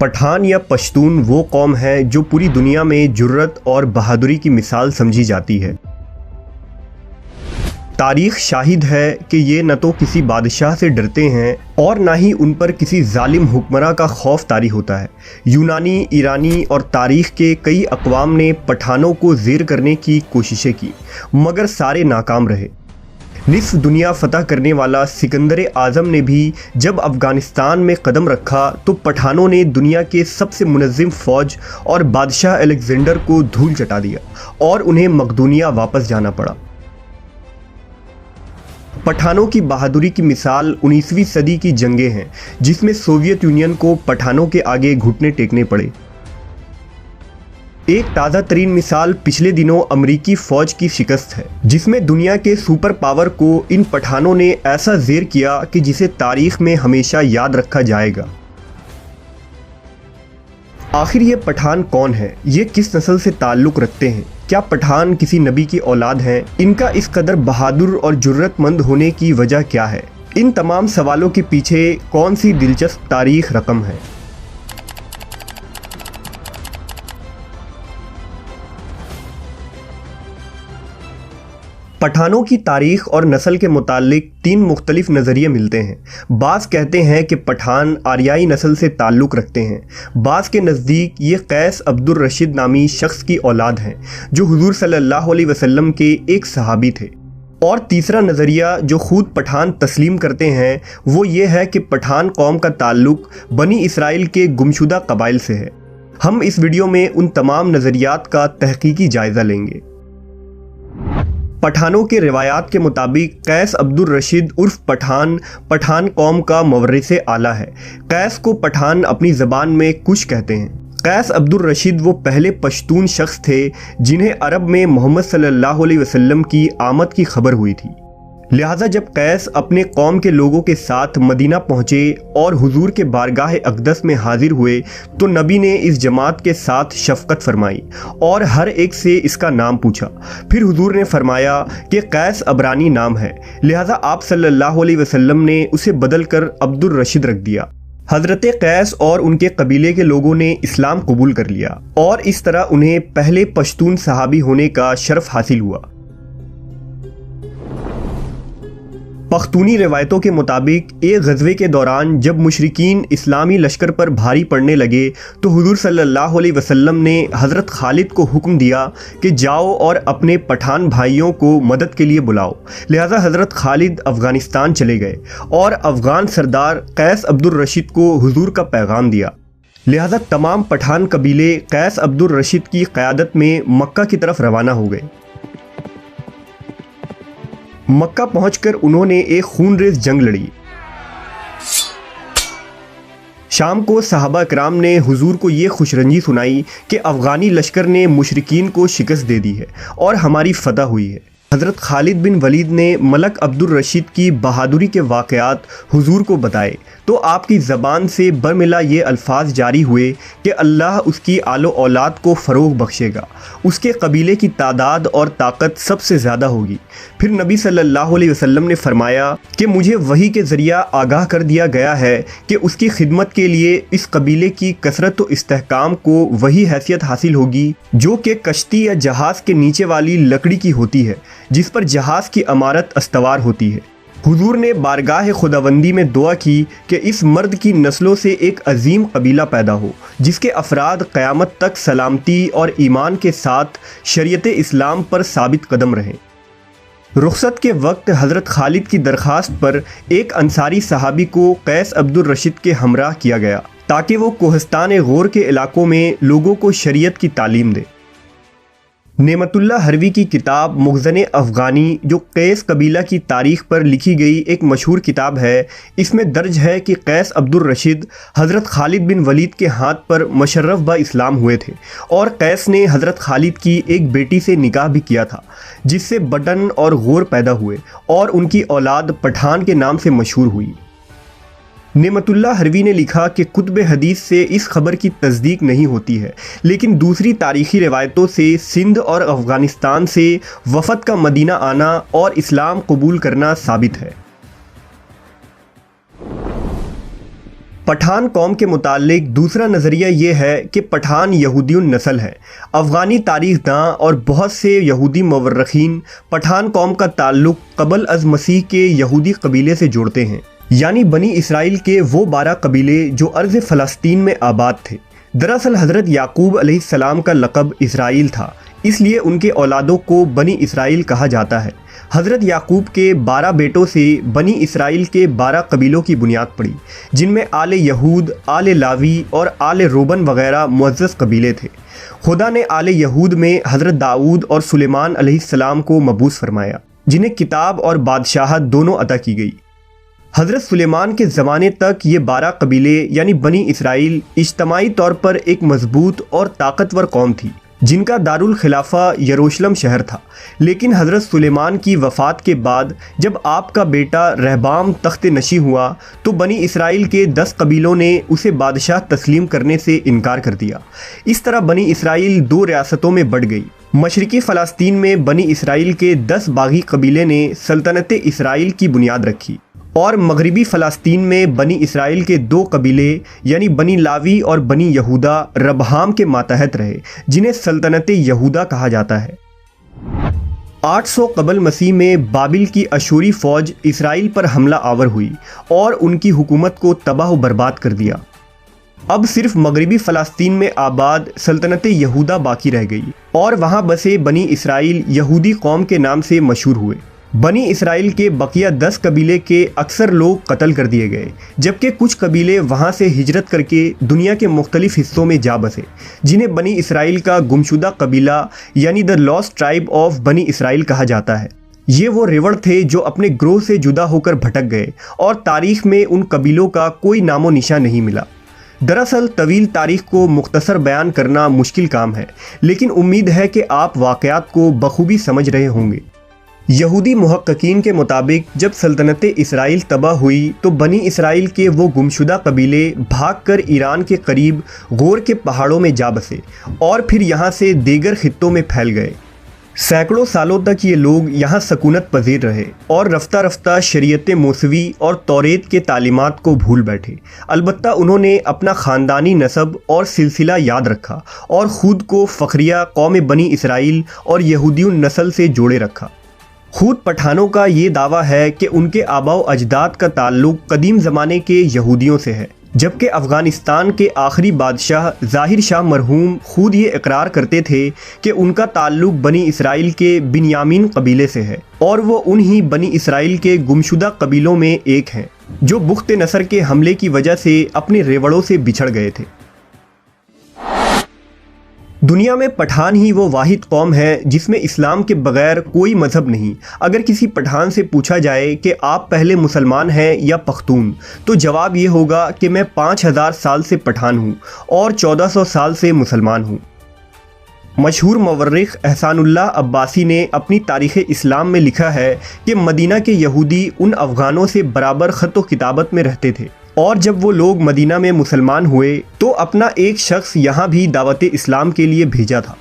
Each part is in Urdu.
پٹھان یا پشتون وہ قوم ہے جو پوری دنیا میں جرت اور بہادری کی مثال سمجھی جاتی ہے۔ تاریخ شاہد ہے کہ یہ نہ تو کسی بادشاہ سے ڈرتے ہیں اور نہ ہی ان پر کسی ظالم حکمراں کا خوف طاری ہوتا ہے۔ یونانی، ایرانی اور تاریخ کے کئی اقوام نے پٹھانوں کو زیر کرنے کی کوششیں کی، مگر سارے ناکام رہے۔ نصف دنیا فتح کرنے والا سکندر اعظم نے بھی جب افغانستان میں قدم رکھا تو پٹھانوں نے دنیا کے سب سے منظم فوج اور بادشاہ الیگزینڈر کو دھول چٹا دیا اور انہیں مقدونیہ واپس جانا پڑا۔ پٹھانوں کی بہادری کی مثال 19ویں صدی کی جنگیں ہیں، جس میں سوویت یونین کو پٹھانوں کے آگے گھٹنے ٹیکنے پڑے۔ ایک تازہ ترین مثال پچھلے دنوں امریکی فوج کی شکست ہے، جس میں دنیا کے سپر پاور کو ان پٹھانوں نے ایسا زیر کیا کہ جسے تاریخ میں ہمیشہ یاد رکھا جائے گا۔ آخر یہ پٹھان کون ہے؟ یہ کس نسل سے تعلق رکھتے ہیں؟ کیا پٹھان کسی نبی کی اولاد ہیں؟ ان کا اس قدر بہادر اور جرت مند ہونے کی وجہ کیا ہے؟ ان تمام سوالوں کے پیچھے کون سی دلچسپ تاریخ رقم ہے؟ پٹھانوں کی تاریخ اور نسل کے متعلق 3 مختلف نظریے ملتے ہیں۔ بعض کہتے ہیں کہ پٹھان آریائی نسل سے تعلق رکھتے ہیں، بعض کے نزدیک یہ قیس عبد الرشید نامی شخص کی اولاد ہیں جو حضور صلی اللہ علیہ وسلم کے ایک صحابی تھے، اور تیسرا نظریہ جو خود پٹھان تسلیم کرتے ہیں وہ یہ ہے کہ پٹھان قوم کا تعلق بنی اسرائیل کے گمشدہ قبائل سے ہے۔ ہم اس ویڈیو میں ان تمام نظریات کا تحقیقی جائزہ لیں گے۔ پٹھانوں کے روایات کے مطابق قیس عبد الرشید عرف پٹھان قوم کا مورث اعلیٰ ہے۔ قیس کو پٹھان اپنی زبان میں کش کہتے ہیں۔ قیس عبد الرشید وہ پہلے پشتون شخص تھے جنہیں عرب میں محمد صلی اللہ علیہ وسلم کی آمد کی خبر ہوئی تھی، لہٰذا جب قیس اپنے قوم کے لوگوں کے ساتھ مدینہ پہنچے اور حضور کے بارگاہ اقدس میں حاضر ہوئے تو نبی نے اس جماعت کے ساتھ شفقت فرمائی اور ہر ایک سے اس کا نام پوچھا۔ پھر حضور نے فرمایا کہ قیس عبرانی نام ہے، لہٰذا آپ صلی اللہ علیہ وسلم نے اسے بدل کر عبد الرشید رکھ دیا۔ حضرت قیس اور ان کے قبیلے کے لوگوں نے اسلام قبول کر لیا اور اس طرح انہیں پہلے پشتون صحابی ہونے کا شرف حاصل ہوا۔ پختونی روایتوں کے مطابق ایک غزوے کے دوران جب مشرکین اسلامی لشکر پر بھاری پڑنے لگے تو حضور صلی اللہ علیہ وسلم نے حضرت خالد کو حکم دیا کہ جاؤ اور اپنے پٹھان بھائیوں کو مدد کے لیے بلاؤ، لہٰذا حضرت خالد افغانستان چلے گئے اور افغان سردار قیس عبد الرشید کو حضور کا پیغام دیا، لہٰذا تمام پٹھان قبیلے قیس عبد الرشید کی قیادت میں مکہ کی طرف روانہ ہو گئے۔ مکہ پہنچ کر انہوں نے ایک خون ریز جنگ لڑی۔ شام کو صحابہ اکرام نے حضور کو یہ خوشرنجی سنائی کہ افغانی لشکر نے مشرکین کو شکست دے دی ہے اور ہماری فتح ہوئی ہے۔ حضرت خالد بن ولید نے ملک عبد الرشید کی بہادری کے واقعات حضور کو بتائے تو آپ کی زبان سے برملا یہ الفاظ جاری ہوئے کہ اللہ اس کی آل و اولاد کو فروغ بخشے گا، اس کے قبیلے کی تعداد اور طاقت سب سے زیادہ ہوگی۔ پھر نبی صلی اللہ علیہ وسلم نے فرمایا کہ مجھے وحی کے ذریعہ آگاہ کر دیا گیا ہے کہ اس کی خدمت کے لیے اس قبیلے کی کثرت و استحکام کو وہی حیثیت حاصل ہوگی جو کہ کشتی یا جہاز کے نیچے والی لکڑی کی ہوتی ہے جس پر جہاز کی عمارت استوار ہوتی ہے۔ حضور نے بارگاہ خداوندی میں دعا کی کہ اس مرد کی نسلوں سے ایک عظیم قبیلہ پیدا ہو جس کے افراد قیامت تک سلامتی اور ایمان کے ساتھ شریعت اسلام پر ثابت قدم رہیں۔ رخصت کے وقت حضرت خالد کی درخواست پر ایک انصاری صحابی کو قیس عبد الرشید کے ہمراہ کیا گیا تاکہ وہ کوہستان غور کے علاقوں میں لوگوں کو شریعت کی تعلیم دے۔ نعمت اللہ حروی کی کتاب مخزن افغانی جو قیس قبیلہ کی تاریخ پر لکھی گئی ایک مشہور کتاب ہے، اس میں درج ہے کہ قیس عبد الرشید حضرت خالد بن ولید کے ہاتھ پر مشرف با اسلام ہوئے تھے اور قیس نے حضرت خالد کی ایک بیٹی سے نکاح بھی کیا تھا جس سے بٹن اور غور پیدا ہوئے اور ان کی اولاد پٹھان کے نام سے مشہور ہوئی۔ نعمت اللہ حروی نے لکھا کہ کتب حدیث سے اس خبر کی تصدیق نہیں ہوتی ہے، لیکن دوسری تاریخی روایتوں سے سندھ اور افغانستان سے وفد کا مدینہ آنا اور اسلام قبول کرنا ثابت ہے۔ پٹھان قوم کے متعلق دوسرا نظریہ یہ ہے کہ پٹھان یہودی النسل ہے۔ افغانی تاریخ داں اور بہت سے یہودی مورخین پٹھان قوم کا تعلق قبل از مسیح کے یہودی قبیلے سے جوڑتے ہیں، یعنی بنی اسرائیل کے وہ 12 قبیلے جو ارض فلسطین میں آباد تھے۔ دراصل حضرت یعقوب علیہ السلام کا لقب اسرائیل تھا، اس لیے ان کے اولادوں کو بنی اسرائیل کہا جاتا ہے۔ حضرت یعقوب کے 12 بیٹوں سے بنی اسرائیل کے 12 قبیلوں کی بنیاد پڑی، جن میں آل یہود، آل لاوی اور آل روبن وغیرہ معزز قبیلے تھے۔ خدا نے آل یہود میں حضرت داؤد اور سلیمان علیہ السلام کو مبعوث فرمایا، جنہیں کتاب اور بادشاہت دونوں عطا کی گئی۔ حضرت سلیمان کے زمانے تک یہ 12 قبیلے یعنی بنی اسرائیل اجتماعی طور پر ایک مضبوط اور طاقتور قوم تھی، جن کا دارالخلافہ یروشلم شہر تھا۔ لیکن حضرت سلیمان کی وفات کے بعد جب آپ کا بیٹا رہبام تخت نشین ہوا تو بنی اسرائیل کے 10 قبیلوں نے اسے بادشاہ تسلیم کرنے سے انکار کر دیا۔ اس طرح بنی اسرائیل 2 ریاستوں میں بٹ گئی۔ مشرقی فلسطین میں بنی اسرائیل کے 10 باغی قبیلے نے سلطنت اسرائیل کی بنیاد رکھی، اور مغربی فلسطین میں بنی اسرائیل کے 2 قبیلے یعنی بنی لاوی اور بنی یہودا ربہام کے ماتحت رہے، جنہیں سلطنت یہودا کہا جاتا ہے۔ 800 قبل مسیح میں بابل کی اشوری فوج اسرائیل پر حملہ آور ہوئی اور ان کی حکومت کو تباہ و برباد کر دیا۔ اب صرف مغربی فلسطین میں آباد سلطنت یہودا باقی رہ گئی، اور وہاں بسے بنی اسرائیل یہودی قوم کے نام سے مشہور ہوئے۔ بنی اسرائیل کے بقیہ 10 قبیلے کے اکثر لوگ قتل کر دیے گئے، جبکہ کچھ قبیلے وہاں سے ہجرت کر کے دنیا کے مختلف حصوں میں جا بسے، جنہیں بنی اسرائیل کا گمشدہ قبیلہ یعنی دا لاسٹ ٹرائب آف بنی اسرائیل کہا جاتا ہے۔ یہ وہ ریوڑ تھے جو اپنے گروہ سے جدا ہو کر بھٹک گئے، اور تاریخ میں ان قبیلوں کا کوئی نام و نشان نہیں ملا۔ دراصل طویل تاریخ کو مختصر بیان کرنا مشکل کام ہے، لیکن امید ہے کہ آپ واقعات کو بخوبی سمجھ رہے ہوں گے۔ یہودی محققین کے مطابق جب سلطنت اسرائیل تباہ ہوئی تو بنی اسرائیل کے وہ گمشدہ قبیلے بھاگ کر ایران کے قریب غور کے پہاڑوں میں جا بسے، اور پھر یہاں سے دیگر خطوں میں پھیل گئے۔ سینکڑوں سالوں تک یہ لوگ یہاں سکونت پذیر رہے اور رفتہ رفتہ شریعت موسوی اور توریت کے تعلیمات کو بھول بیٹھے۔ البتہ انہوں نے اپنا خاندانی نسب اور سلسلہ یاد رکھا اور خود کو فخریہ قوم بنی اسرائیل اور یہودی النسل سے جوڑے رکھا۔ خود پٹھانوں کا یہ دعویٰ ہے کہ ان کے آباء و اجداد کا تعلق قدیم زمانے کے یہودیوں سے ہے، جبکہ افغانستان کے آخری بادشاہ ظاہر شاہ مرحوم خود یہ اقرار کرتے تھے کہ ان کا تعلق بنی اسرائیل کے بنیامین قبیلے سے ہے، اور وہ انہی بنی اسرائیل کے گمشدہ قبیلوں میں ایک ہیں جو بخت نصر کے حملے کی وجہ سے اپنے ریوڑوں سے بچھڑ گئے تھے۔ دنیا میں پٹھان ہی وہ واحد قوم ہے جس میں اسلام کے بغیر کوئی مذہب نہیں۔ اگر کسی پٹھان سے پوچھا جائے کہ آپ پہلے مسلمان ہیں یا پختون، تو جواب یہ ہوگا کہ میں 5000 سال سے پٹھان ہوں اور 1400 سال سے مسلمان ہوں۔ مشہور مورخ احسان اللہ عباسی نے اپنی تاریخ اسلام میں لکھا ہے کہ مدینہ کے یہودی ان افغانوں سے برابر خط و کتابت میں رہتے تھے، اور جب وہ لوگ مدینہ میں مسلمان ہوئے تو اپنا ایک شخص یہاں بھی دعوت اسلام کے لیے بھیجا تھا۔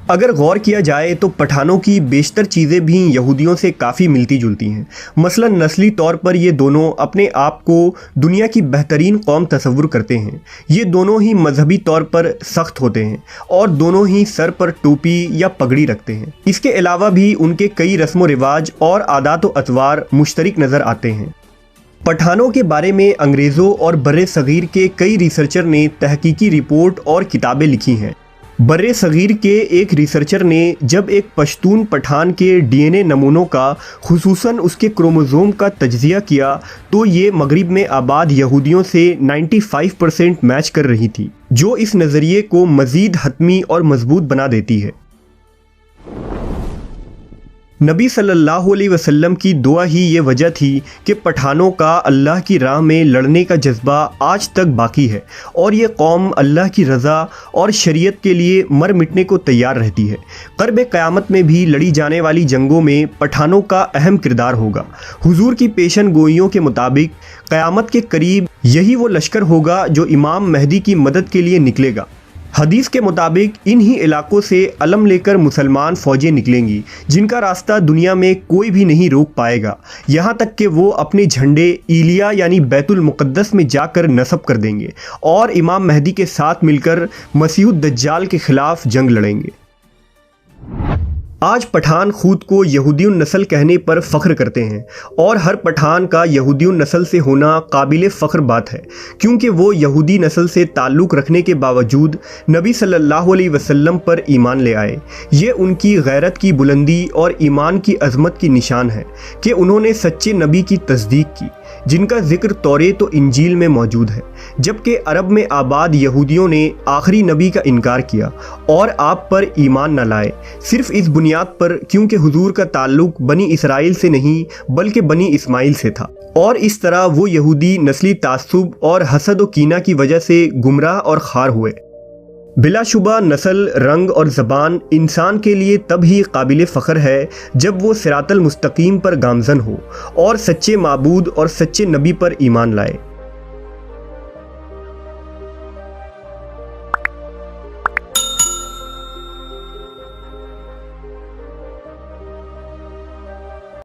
اگر غور کیا جائے تو پٹھانوں کی بیشتر چیزیں بھی یہودیوں سے کافی ملتی جلتی ہیں۔ مثلا نسلی طور پر یہ دونوں اپنے آپ کو دنیا کی بہترین قوم تصور کرتے ہیں۔ یہ دونوں ہی مذہبی طور پر سخت ہوتے ہیں اور دونوں ہی سر پر ٹوپی یا پگڑی رکھتے ہیں۔ اس کے علاوہ بھی ان کے کئی رسم و رواج اور عادات و اطوار مشترک نظر آتے ہیں۔ پٹھانوں کے بارے میں انگریزوں اور بر صغیر کے کئی ریسرچر نے تحقیقی رپورٹ اور کتابیں لکھی ہیں۔ بر صغیر کے ایک ریسرچر نے جب ایک پشتون پٹھان کے ڈی این اے نمونوں کا خصوصاً اس کے کروموزوم کا تجزیہ کیا تو یہ مغرب میں آباد یہودیوں سے 95% میچ کر رہی تھی، جو اس نظریے کو مزید حتمی اور مضبوط بنا دیتی ہے۔ نبی صلی اللہ علیہ وسلم کی دعا ہی یہ وجہ تھی کہ پٹھانوں کا اللہ کی راہ میں لڑنے کا جذبہ آج تک باقی ہے، اور یہ قوم اللہ کی رضا اور شریعت کے لیے مر مٹنے کو تیار رہتی ہے۔ قرب قیامت میں بھی لڑی جانے والی جنگوں میں پٹھانوں کا اہم کردار ہوگا۔ حضور کی پیشن گوئیوں کے مطابق قیامت کے قریب یہی وہ لشکر ہوگا جو امام مہدی کی مدد کے لیے نکلے گا۔ حدیث کے مطابق انہی علاقوں سے علم لے کر مسلمان فوجیں نکلیں گی جن کا راستہ دنیا میں کوئی بھی نہیں روک پائے گا، یہاں تک کہ وہ اپنے جھنڈے ایلیا یعنی بیت المقدس میں جا کر نصب کر دیں گے اور امام مہدی کے ساتھ مل کر مسیح الدجال کے خلاف جنگ لڑیں گے۔ آج پٹھان خود کو یہودی النسل کہنے پر فخر کرتے ہیں اور ہر پٹھان کا یہودی النسل سے ہونا قابل فخر بات ہے، کیونکہ وہ یہودی نسل سے تعلق رکھنے کے باوجود نبی صلی اللہ علیہ وسلم پر ایمان لے آئے۔ یہ ان کی غیرت کی بلندی اور ایمان کی عظمت کی نشان ہے کہ انہوں نے سچے نبی کی تصدیق کی، جن کا ذکر توریت و انجیل میں موجود ہے، جبکہ عرب میں آباد یہودیوں نے آخری نبی کا انکار کیا اور آپ پر ایمان نہ لائے، صرف اس بنیاد پر کیونکہ حضور کا تعلق بنی اسرائیل سے نہیں بلکہ بنی اسماعیل سے تھا، اور اس طرح وہ یہودی نسلی تعصب اور حسد و کینہ کی وجہ سے گمراہ اور خوار ہوئے۔ بلا شبہ نسل، رنگ اور زبان انسان کے لیے تب ہی قابل فخر ہے جب وہ صراط المستقیم پر گامزن ہو اور سچے معبود اور سچے نبی پر ایمان لائے۔